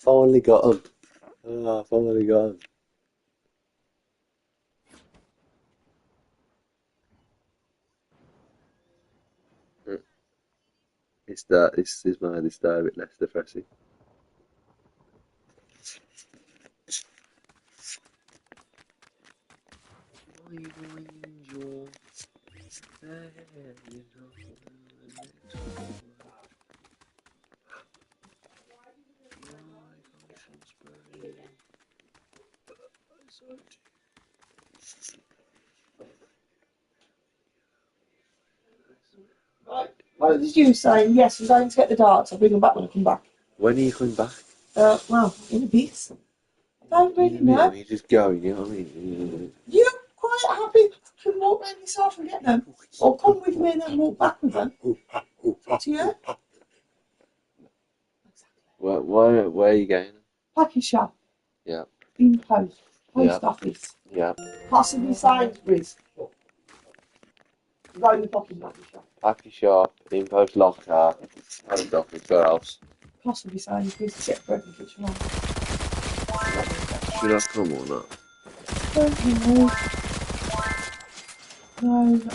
finally got him. Oh, I finally got him. It's made this day a bit less depressing. Right. What did you say? Yes, I'm going to get the darts. I'll bring them back when I come back. When are you coming back? Well, in a bit. I don't really know. You just go, you know what I mean? You're quite happy to walk around yourself and get them. Or come with me and then walk back with them. To you? Where are you going? Package shop. Yeah. In post. Post office. Yeah. Possibly Sainsbury's. Go in the fucking package shop. Packy shop, impulse locker, post office, where else? Possibly Sainsbury's to get bread and kitchen on. Should I come or not? Don't know. No, not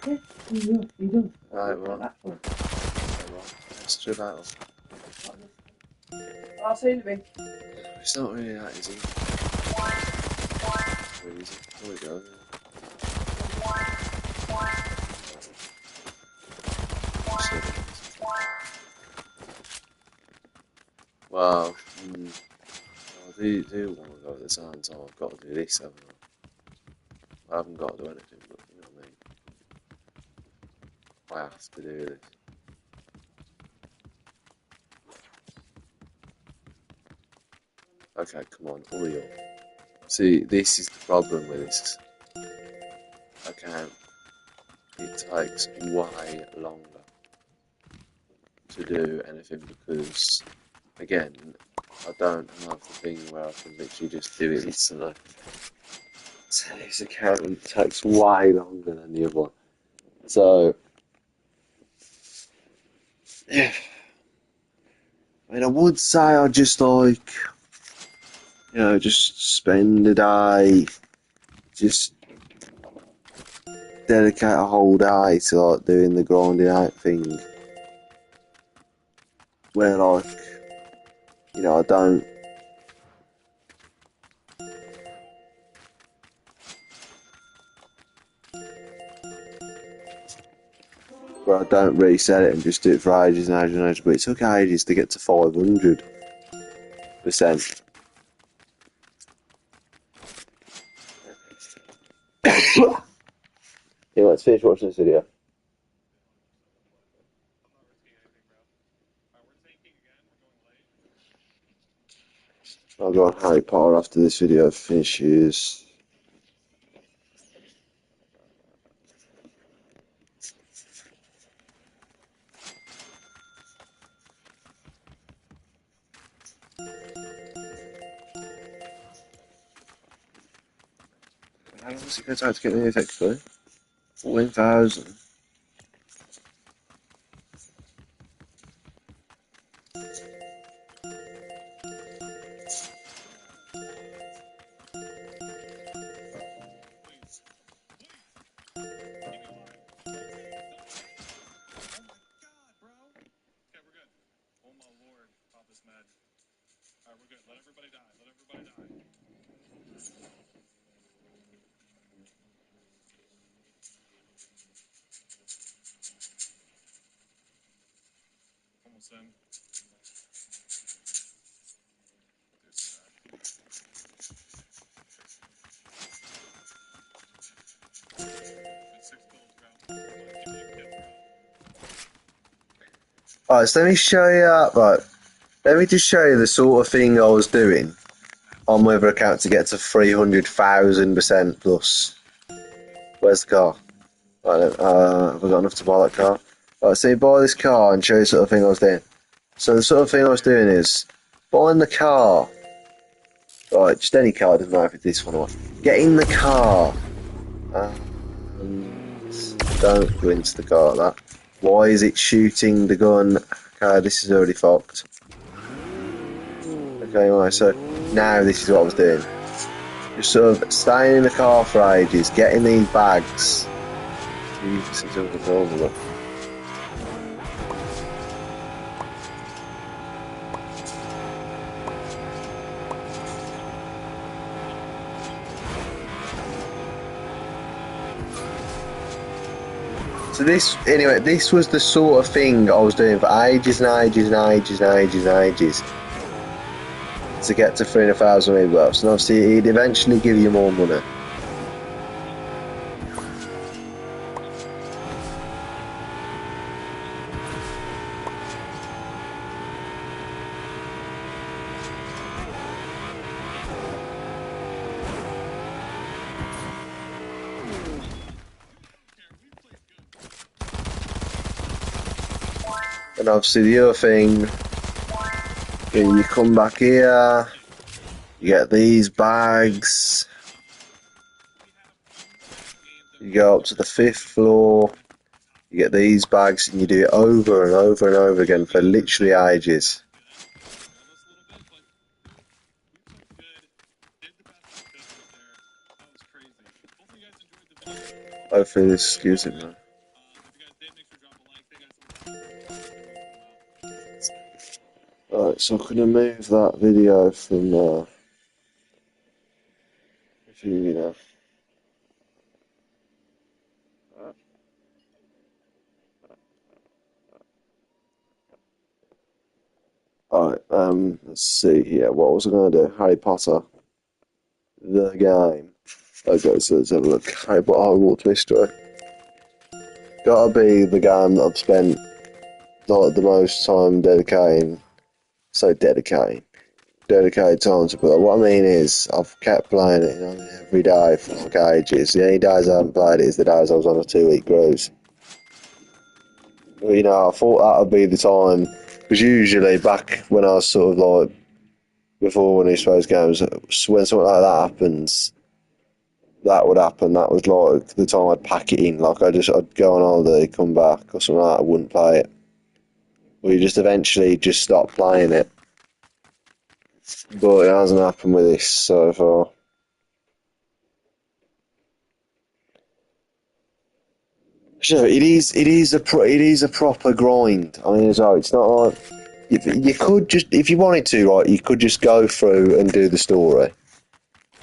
really. Yeah, you do. Right, well. That for. Let's do that. I'll see you in a bit. It's not really that easy. Really easy. There we go. Wow. I do want to go at the same time. I've got to do this, haven't I? I haven't got to do anything, but you know what I mean? I have to do this. Okay, come on, hurry up. See, this is the problem with this account. It takes way longer to do anything because, again, I don't have the thing where I can literally just do it instantly. So this account takes way longer than the other one. So, yeah. I mean, I would say I'd just like, you know, just spend a day, just dedicate a whole day to like doing the grinding out thing. Where like, you know, I don't. Where I don't reset it and just do it for ages and ages and ages, but it took ages to get to 500%. Yeah, let's finish watching this video. I'll go on Harry Potter after this video finishes. How long does it go to get the effect for? 14,000. Alright, so let me show you, right, let me just show you the sort of thing I was doing on my other account to get to 300,000% plus. Where's the car? Right, have I got enough to buy that car? Right, so you buy this car and show you the sort of thing I was doing. So the sort of thing I was doing is buying the car. Right, just any car, doesn't matter if it's this one or what. Get in the car. And don't go into the car like that. Why is it shooting the gun Okay, this is already fucked. Okay, right, so now this is what I was doing. Just sort of staying in the car for ages, getting these bags. Jesus, it's uncontrollable. So this was the sort of thing I was doing for ages and ages and ages and ages and ages to get to 300,000 rebirths, and obviously it'd eventually give you more money. And obviously the other thing, you come back here, you get these bags, you go up to the 5th floor, you get these bags, and you do it over and over and over again for literally ages. Hopefully this excuse it, man. Alright, so I'm gonna move that video from review now. Alright, let's see here. What was I gonna do? Harry Potter. The game. Okay, so let's have a look. Harry Potter Hogwarts Mystery. Gotta be the game that I've spent like the most time dedicating. So dedicated time to play. What I mean is, I've kept playing it every day for like ages. The only days I haven't played it is the days I was on a 2-week cruise. You know, I thought that would be the time, because usually back when I was sort of like, before one of these games, when something like that happens, that would happen. That was like the time I'd pack it in. Like I'd go on holiday, come back or something like that, I wouldn't play it. Or you just eventually just stop playing it. But it hasn't happened with this so far. So it is a proper grind. I mean, it's not like you could just, if you wanted to, right, you could just go through and do the story.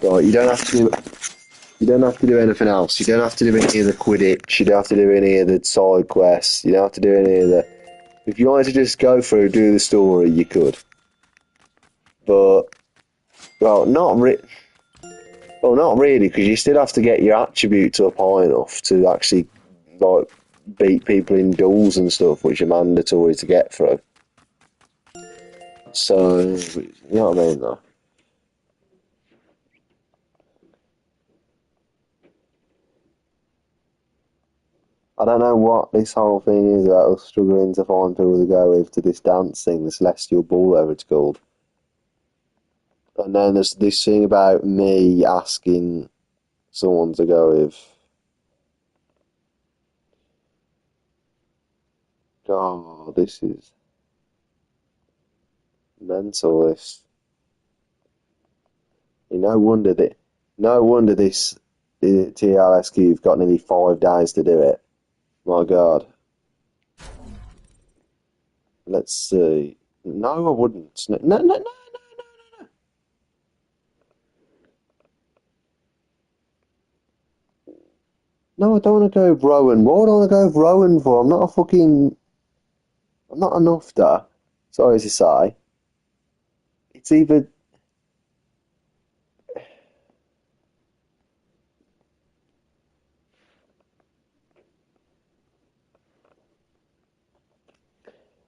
Right, you don't have to do anything else. You don't have to do any of the Quidditch. You don't have to do any of the side quests. You don't have to do any of the. If you wanted to just go through, do the story, you could. But well, not really, because you still have to get your attributes up high enough to actually like beat people in duels and stuff, which are mandatory to get through. So you know what I mean, though. I don't know what this whole thing is about us struggling to find people to go with to this dance thing, the Celestial Ball, whatever it's called. And then there's this thing about me asking someone to go with. Oh, this is mental. This. No wonder this TLSQ. You've got nearly 5 days to do it. My God. Let's see. No, I wouldn't. No. No, I don't want to go with Rowan. What would I want to go with Rowan for? I'm not a nufter. Sorry to say. It's either.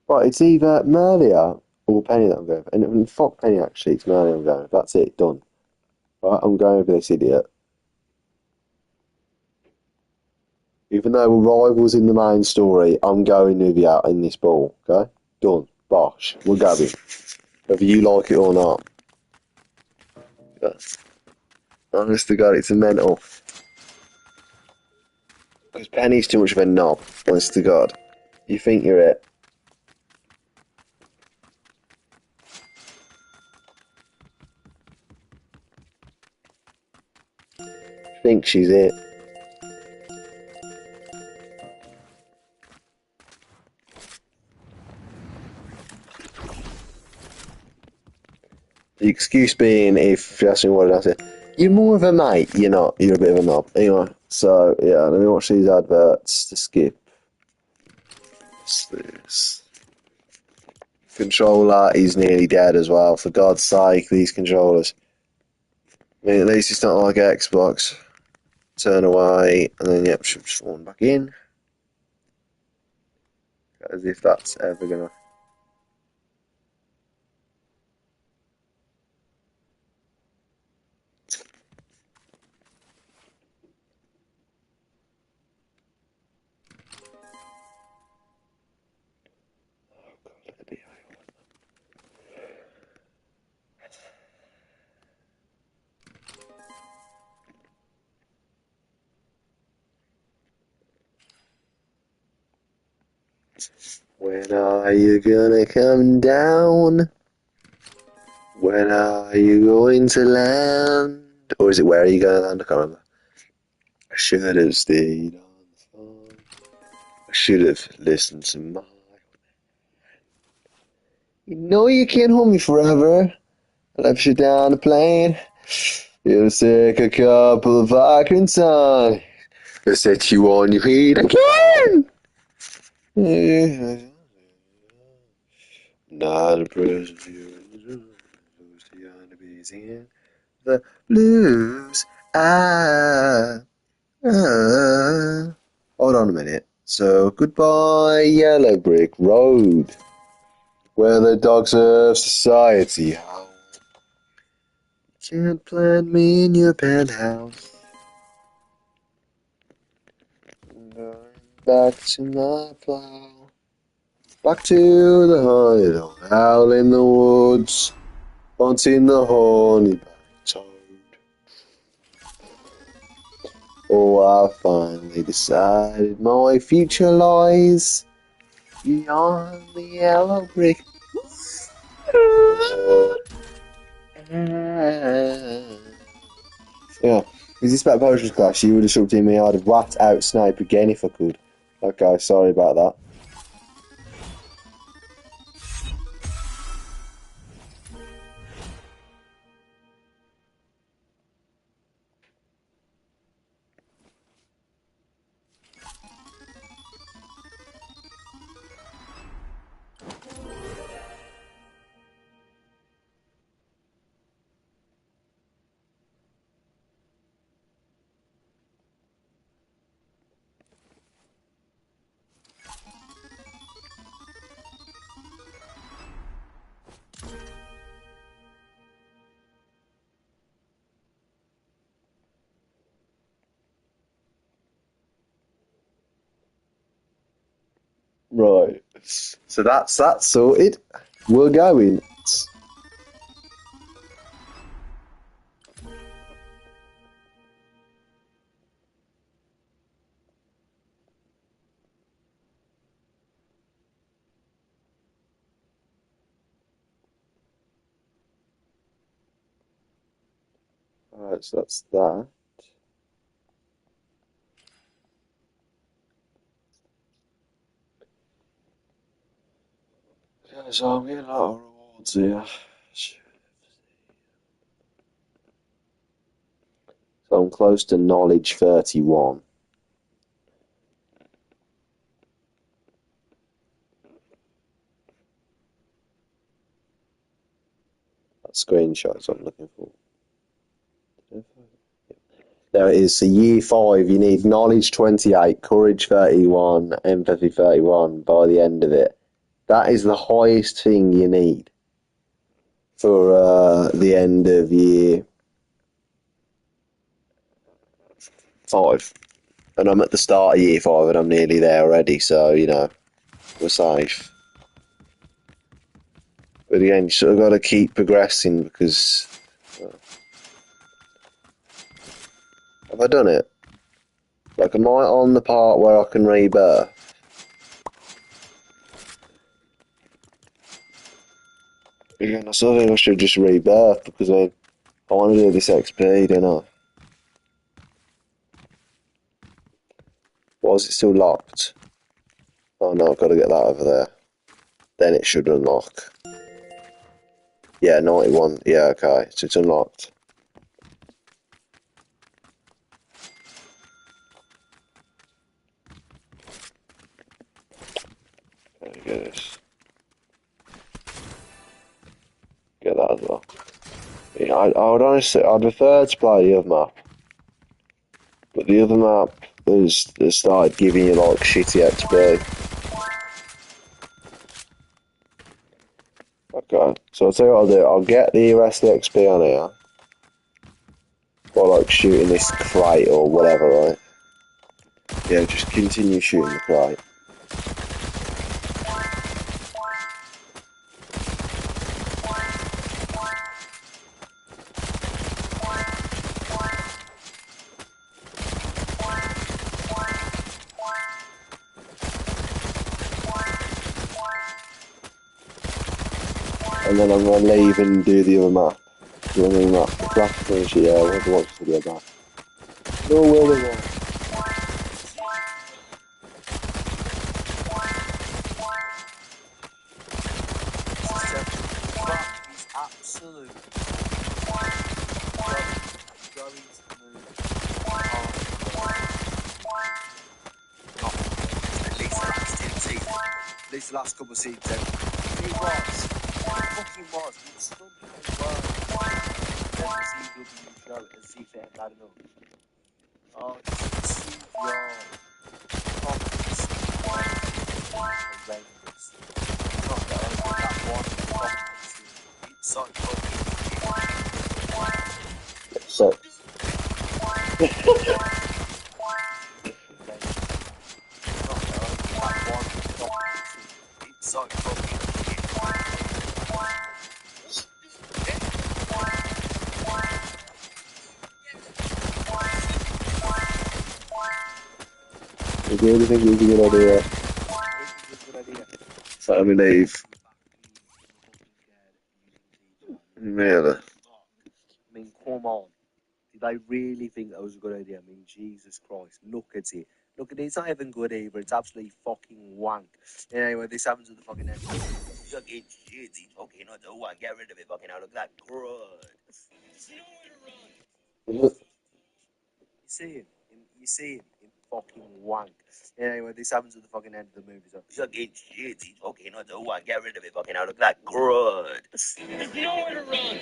Right, it's either Merlia or Penny that I'm going for. And fuck Penny, actually. It's Merlia I'm going with. That's it. Done. Right, I'm going with this idiot. Even though we're rivals in the main story, I'm going Nubia in this ball. Okay? Done. Bosh. We're going. Whether you like it or not. Yeah. Honest to God, it's a mental. Because Penny's too much of a knob. Honest to God. You think you're it. think she's it. The excuse being, if you ask me what I say, you're more of a mate, you're not, you're a bit of a knob. Anyway, so yeah, let me watch these adverts to skip. What's this? Controller is nearly dead as well, for God's sake, these controllers. I mean, at least it's not like Xbox. Turn away, and then, yep, should spawn back in. As if that's ever gonna... Look at the When are you gonna come down? When are you going to land? Or is it where are you going to land? I can't remember. I should have stayed on the phone. I should have listened to my... You know you can't hold me forever. I left you down the plane. You'll take a couple of vacuums on. I'll set you on your feet again. Not a present you in the blues. Hold on a minute. So, goodbye, Yellow Brick Road, where the dogs of society howl. Can't plant me in your penthouse. Going back to my plow. Back to the hideout, out in the woods, hunting the horny toad. Oh, I finally decided my future lies beyond the yellow brick road. Yeah, is this about potions class? You would have shoved in me. I'd have whacked out Snipe again if I could. Okay, sorry about that. Right, so that's that sorted. We're going. Alright, so that's that. Yeah, so I'm getting a lot of rewards here. So I'm close to knowledge 31. That screenshot is what I'm looking for. There it is. So year 5, you need knowledge 28, courage 31, empathy 31 by the end of it. That is the highest thing you need for the end of year 5. And I'm at the start of year 5 and I'm nearly there already, so, you know, we're safe. But again, you sort of got to keep progressing because... have I done it? Like, am I on the part where I can rebirth? Again, I still think I should just rebirth because I want to do this XP, don't I? Why is it still locked? Oh no, I've got to get that over there. Then it should unlock. Yeah, 91. Yeah, okay. So it's unlocked. Okay, get this. Get that as well. Yeah, I would honestly, I'd prefer to play the other map. But the other map has started giving you like shitty XP. Okay, so I'll tell you what I'll do. I'll get the rest of the XP on here. By like shooting this crate or whatever, right? Yeah, just continue shooting the crate. And then I'm gonna leave and do the other map. The other map, the Flash finish, yeah, whoever wants to do that. No way, no. He's absolute. Going to move. At least the last 10 seasons. At least the last couple of seasons. He was. He fucking was. He somehow was. Every CW show as if it had bad enough. Oh, it's CW. Horrendous. Not that one. It's so fucking. So, It's so fucking. if you really think it's a good idea, so let me leave. Really? I mean, come on. Did they really think that was a good idea? I mean, Jesus Christ, look at it. Look at it, it's not even good either, it's absolutely fucking wank. Anyway, this happens with the fucking end. Fucking shit, it's fucking not the one, get rid of it, fucking out of that crud. You see him in fucking wank. Anyway, this happens at the fucking end of the movie. So fucking shit, he's fucking not the one. Get rid of it, fucking out of that crud. There's nowhere to run.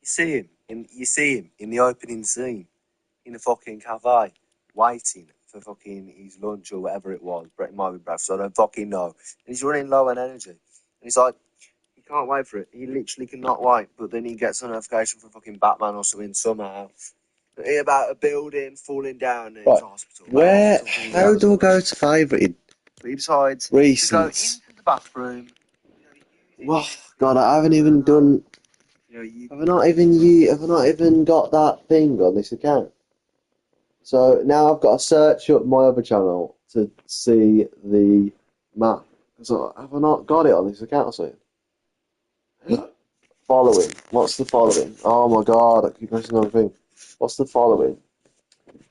You see him in the opening scene in the fucking cafe, waiting for fucking his lunch or whatever it was. It might be breakfast, I don't fucking know. And he's running low on energy, and he's like, he can't wait for it. He literally cannot wait. But then he gets a notification from fucking Batman or something somehow about a building falling down in Right. the hospital. Where? How do I go to favourite But he decides to go recent? into the bathroom. Well, God, I haven't even done. Have I not even got that thing on this account? So now I've got to search up my other channel to see the map. So have I not got it on this account or something? Following. What's the following? Oh my God, I keep pressing the wrong thing. What's the following?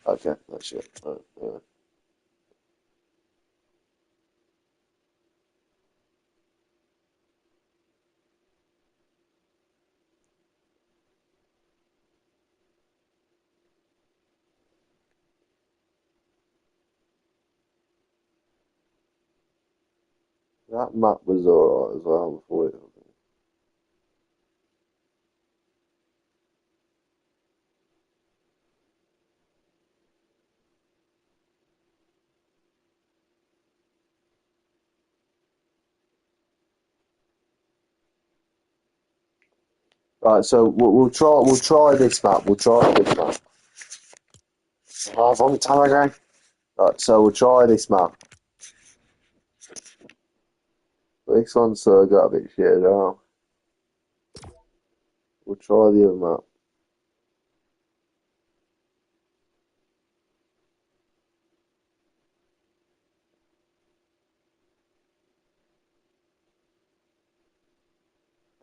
Okay, that's it. Right. That map was alright as well before it. Right, so we'll try this map. We'll try this map. Oh, from Telegram. Right, so we'll try this map. This one's got a bit shit as well. We'll try the other map.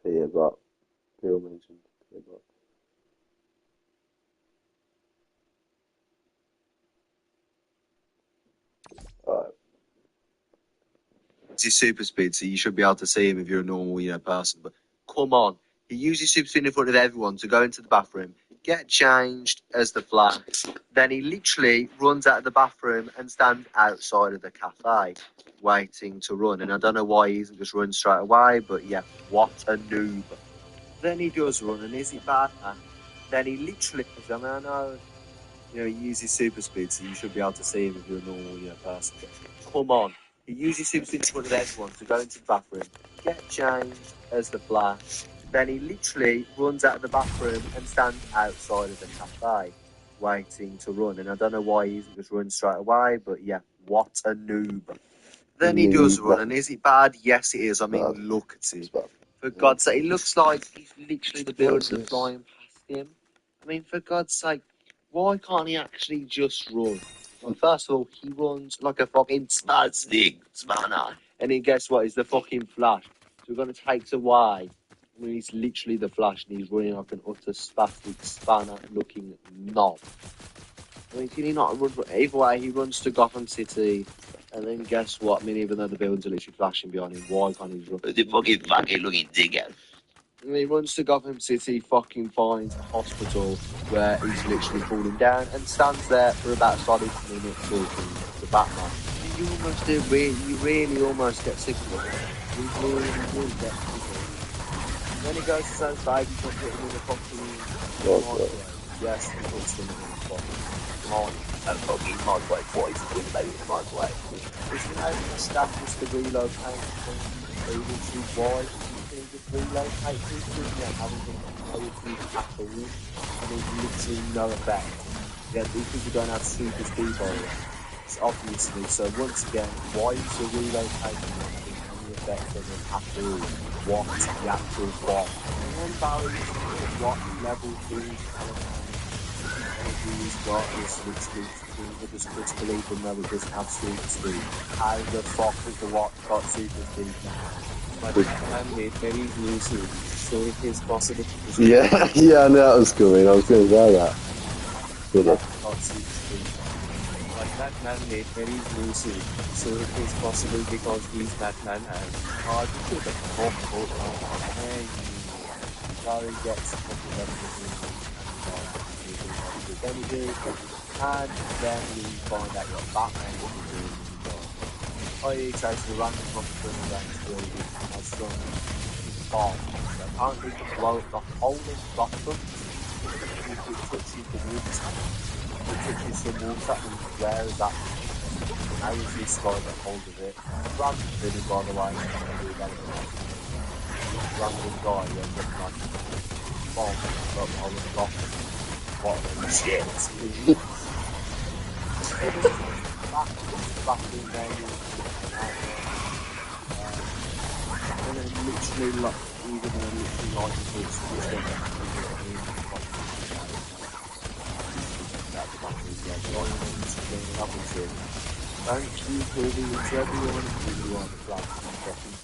Peter Buck. Phil mentioned Peter Buck. It's his super speed, so you should be able to see him if you're a normal, person. But come on, he uses super speed in front of everyone to go into the bathroom, get changed as the Flash. Then he literally runs out of the bathroom and stands outside of the cafe, waiting to run. And I don't know why he isn't just run straight away, but yeah, what a noob. Then he does run, and is it bad? Then he literally, I mean, I know, he uses super speed, so you should be able to see him if you're a normal, person. But come on. He uses super speed in front of everyone to go into the bathroom, get changed as the Flash. Then he literally runs out of the bathroom and stands outside of the cafe, waiting to run. And I don't know why he isn't just run straight away, but yeah, what a noob. Then he does run, and is it bad? Yes, it is. I mean, look at him. For God's sake, it looks like he's literally the buildings are flying past him. I mean, for God's sake, why can't he actually just run? Well, first of all, he runs like a fucking spastic spanner. And then guess what? He's the fucking Flash. So we're going to take away. I mean, he's literally the Flash, and he's running like an utter spastic spanner looking knob. I mean, can he not run? Either way, he runs to Gotham City. And then guess what? I mean, even though the buildings are literally flashing behind him, why can't he run? The fucking looking digger. And he runs to Gotham City, fucking finds a hospital where he's literally falling down and stands there for about a solid minute talking to Batman. You almost do, you really almost get sick of it. You really get sick of it. Then he goes to his own side, he puts him in the fucking yes, he puts him in the fucking fucking microwave boys, with baby in the microwave. Is the name of the staff just to relocate from previously why you just relocate people and having them pay for at all? I mean, literally no effect. Yeah, these people don't have super speed by it. It's obviously, so once again, why is the relocation having any effect on them at all? What the actual what? And then Barry, what level 3 he's got is literally with this critical even though it doesn't have super speed. How the fuck has the Watch got super speed now? But man made very new suit, so it is possible to Yeah, I knew that was coming. I was going to say that. got super speed. But Batman made very new suit, so it is possible because he's Batman and hard to kill it. Hey, Barry gets a couple of everything. Then you do, and then you find out you're Batman, what you're doing in the world. Oh, you try to run the hospital around the building, has some bomb. So apparently you can blow up the whole of Gotham if it touches the water. If it touches some water, and where is that? How is this guy get hold of it? Random villain, by the way, random guy, yeah, looking like bomb, blow up the whole of Gotham. What the shit? Back in there, and then literally like, even though literally like thank you for the everyone who are the black fucking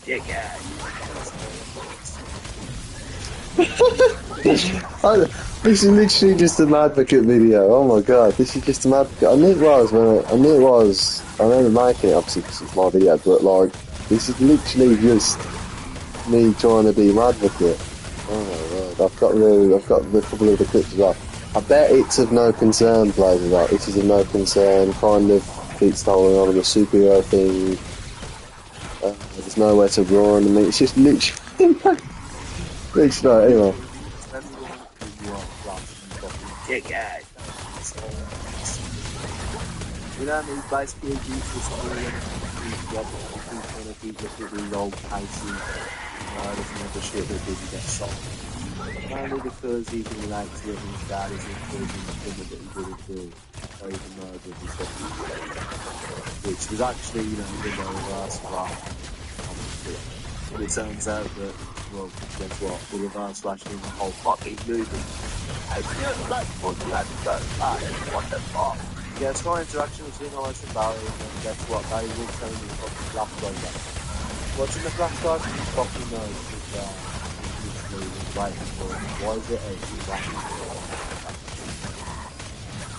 This is literally just an advocate video. Oh my god, this is just an advocate. I knew it was, man. I knew it was. I remember making it, obviously, because it's my video, but like, this is literally just me trying to be an advocate. Oh my god, I've got a couple of the clips as well. I bet it's of no concern, players as well. This is of no concern, kind of beats the whole anonymous superhero thing. There's nowhere to run. I mean, it's just literally. Literally, anyway. dickhead. You know what I mean? Basically, Jesus the old cases, there's another shit that didn't get solved. Mainly because he can relate to it and his dad is including the thing that he didn't do, or even murdered and stuff. Which was actually, the reverse flash. And it turns out that, well, guess what? The reverse flashing the whole fucking movie. I feel like what you had to go back. What the fuck? Yeah, it's my interaction between Iris and Barry, and then guess what? Barry will tell me the fucking flashback. Watching the flashback, you fucking know it's literally waiting for it. Why is it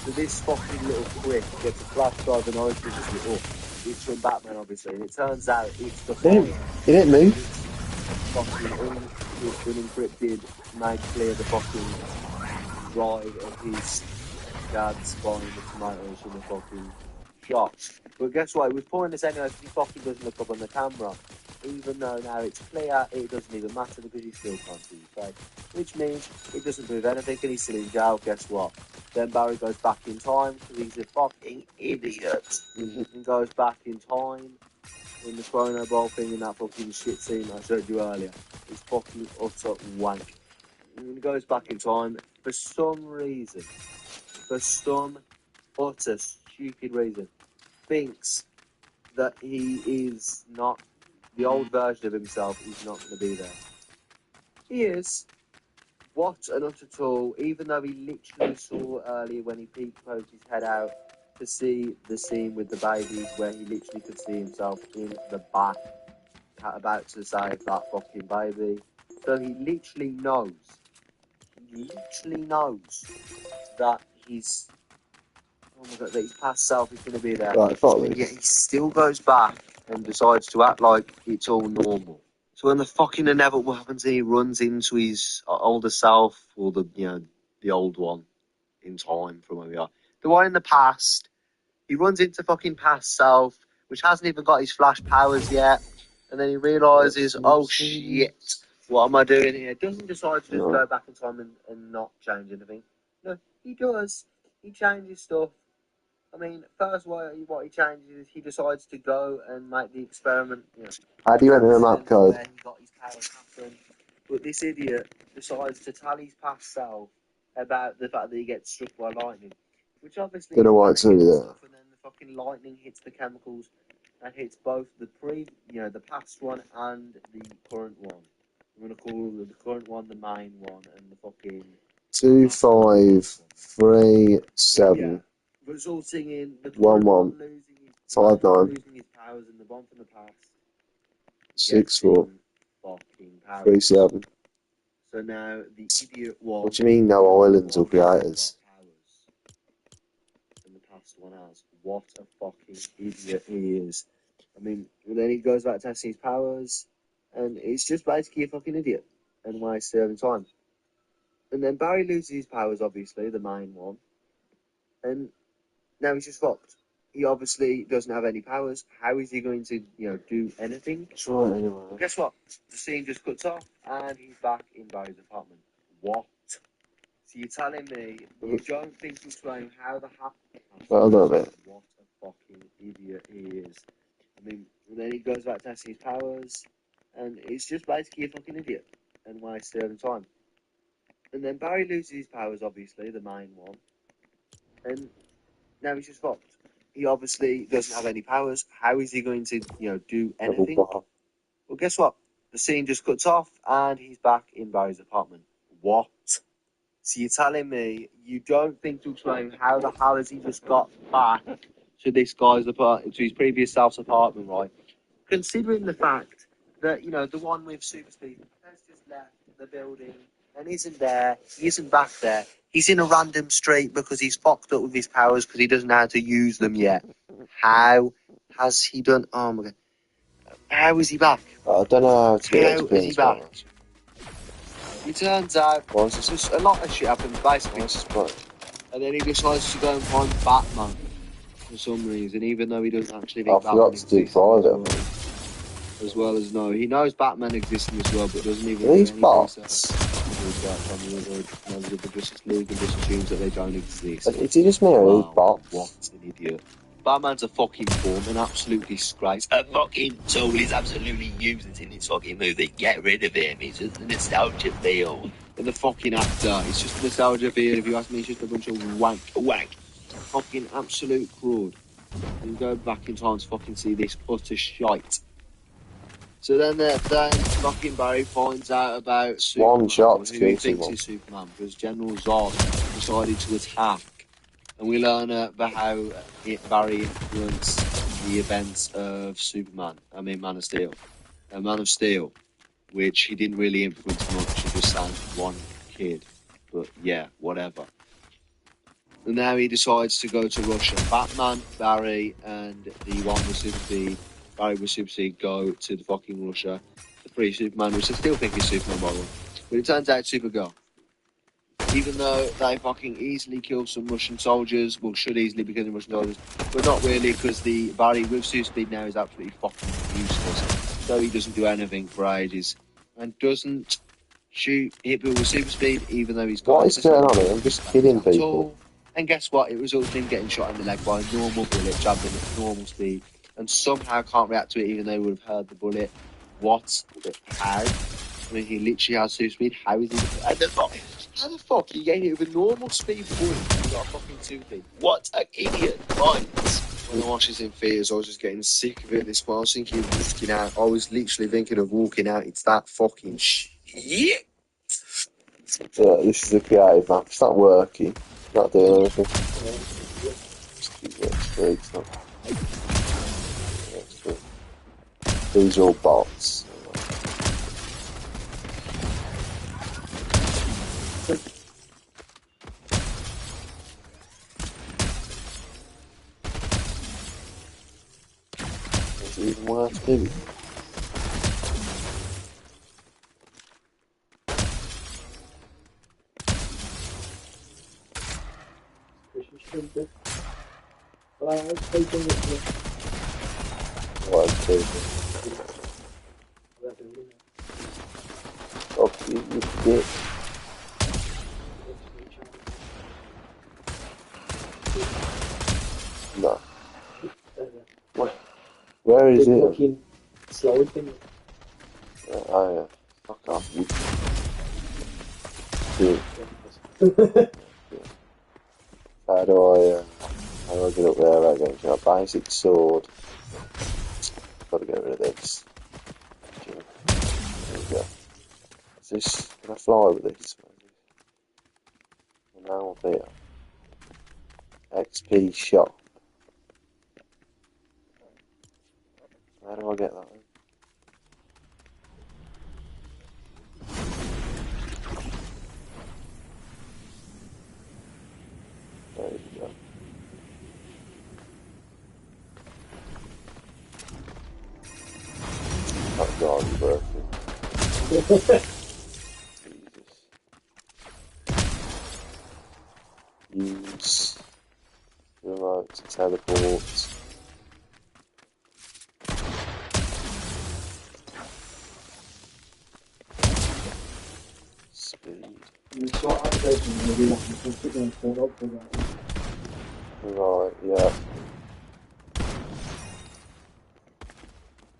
8? So this fucking little prick gets a flash drive and opens it up. It's from Batman, obviously, and it turns out it's the Didn't, file. he didn't move. It's fucking unencrypted, made clear the fucking drive of his dad's buying the tomatoes from the fucking shop. But guess what? He was pouring this anyway because he fucking doesn't look up on the camera. Even though now it's clear, it doesn't even matter because he still can't see his face. Which means it doesn't prove anything and he's still in jail. Guess what? Then Barry goes back in time because he's a fucking idiot. And goes back in time in the Chrono Ball thing in that fucking shit scene I showed you earlier. It's fucking utter wank. And he goes back in time for some reason. For some utter stupid reason. Thinks that he is not, the old version of himself is not going to be there. He is. What an utter tool, even though he literally saw earlier when he poked his head out to see the scene with the babies where he literally could see himself in the back about to save that fucking baby. So he literally knows that he's, oh my god, that his past self is going to be there. Right, follow And me. yet he still goes back and decides to act like it's all normal. So when the fucking inevitable happens, he runs into his older self, or the old one in time from where we are. The one in the past, he runs into fucking past self, which hasn't even got his flash powers yet. And then he realises, oh shit, what am I doing here? Doesn't decide to just go back in time and not change anything. No, he does. He changes stuff. I mean, first what he changes is he decides to go and make the experiment. How do you enter a map code? Where he got his powers happen. But this idiot decides to tell his past self about the fact that he gets struck by lightning. Which obviously Don't know why it's really there. and then the fucking lightning hits the chemicals and hits both the past one and the current one. I'm gonna call the current one the main one and the fucking 2537 resulting in the 11 losing his 59 losing his powers and the bomb from the past 64 getting fucking powers. 37. So now the idiot one. What do you mean no islands or creators? And the past one has. What a fucking idiot he is. I mean, then he goes back testing his powers, and it's just basically a fucking idiot and wastes serving time. And then Barry loses his powers, obviously, the main one, and now he's just fucked. He obviously doesn't have any powers. How is he going to, do anything? It's right anyway. Well, guess what? The scene just cuts off, and he's back in Barry's apartment. What? So you're telling me you don't think to explain how the Well, a little bit. What a fucking idiot he is. I mean, and then he goes back testing his powers, and it's just basically a fucking idiot and wastes serving time. And then Barry loses his powers, obviously, the main one, and now he's just fucked. He obviously doesn't have any powers. How is he going to, do anything? Well, guess what? The scene just cuts off, and he's back in Barry's apartment. What? So you're telling me you don't think to explain how the hell has he just got back to this guy's apartment, to his previous self's apartment, right? Considering the fact that, the one with super speed has just left the building and isn't there, he isn't back there. He's in a random street because he's fucked up with his powers because he doesn't know how to use them yet. How has he done? Oh my god. How is he back? I don't know how to get How it. is he back? It turns out just a lot of shit happens basically. And then he decides to go and find Batman for some reason, even though he doesn't actually think I forgot to do Friday. As well as no, he knows Batman exists in this world, but doesn't even These do any bots. research on the other members of the Justice League and just assumes that they don't exist. Is he just me or these bots? What an idiot. Batman's a fucking form, an absolute disgrace. A fucking tool. He's absolutely useless in this fucking movie. Get rid of him. It's just a nostalgia feel. And the fucking actor, it's just a nostalgia feel. If you ask me, it's just a bunch of wank. Fucking absolute fraud. And go back in time to fucking see this utter shite. So then fucking Barry finds out about Superman. One shot to who kill he thinks someone. is Superman, because General Zod decided to attack. And we learn about how Barry influenced the events of Man of Steel. Man of Steel, which he didn't really influence much, he just sent one kid. But yeah, whatever. And now he decides to go to Russia. Batman, Barry, and the one with Super Speed, Barry with Super Speed, go to the fucking Russia. The free Superman, which I still think is Superman by the way. But it turns out Supergirl. Even though they fucking easily kill some Russian soldiers, well, should easily be killing Russian soldiers, but not really, because the Barry with Super Speed now is absolutely fucking useless. So he doesn't do anything for ages. And doesn't shoot hit people with Super Speed, even though he's got What is going on here? I'm just kidding people. And guess what? It results in him getting shot in the leg by a normal bullet, jabbed in at normal speed, and somehow can't react to it, even though he would have heard the bullet. What? How? I mean, he literally has super speed. How is he? How the fuck he getting it with a normal speed bullet? He got a fucking super speed. What an idiot! Right. When I watched this in theaters, I was just getting sick of it. This one, I was thinking of walking out. I was literally thinking of walking out. It's that fucking shit. Yeah, this is a creative map. It's not working. It's not doing anything. These are all bots. Is it even worth doing? What is it? Fuck you, you dick. No. Where is it? Oh, yeah. Fuck off, you. Dude. How do I get up there again? Got a basic sword. Gotta get rid of this. There we go. Is this, can I fly with this? Now I'm here. XP shop. How do I get that? There we go. Oh god, I'm broken. Jesus. Use remote to teleport. Speed. Right, yeah.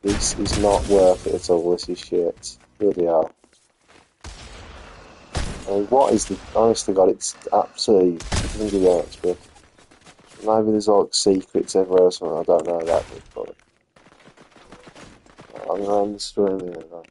This is not worth it at all, this is shit. Bloody hell. I mean, what is the... Honest to God, it's absolutely... It doesn't give you XP. Maybe there's like secrets everywhere or something, I don't know that bit, but... I'm going to end the stream here, though.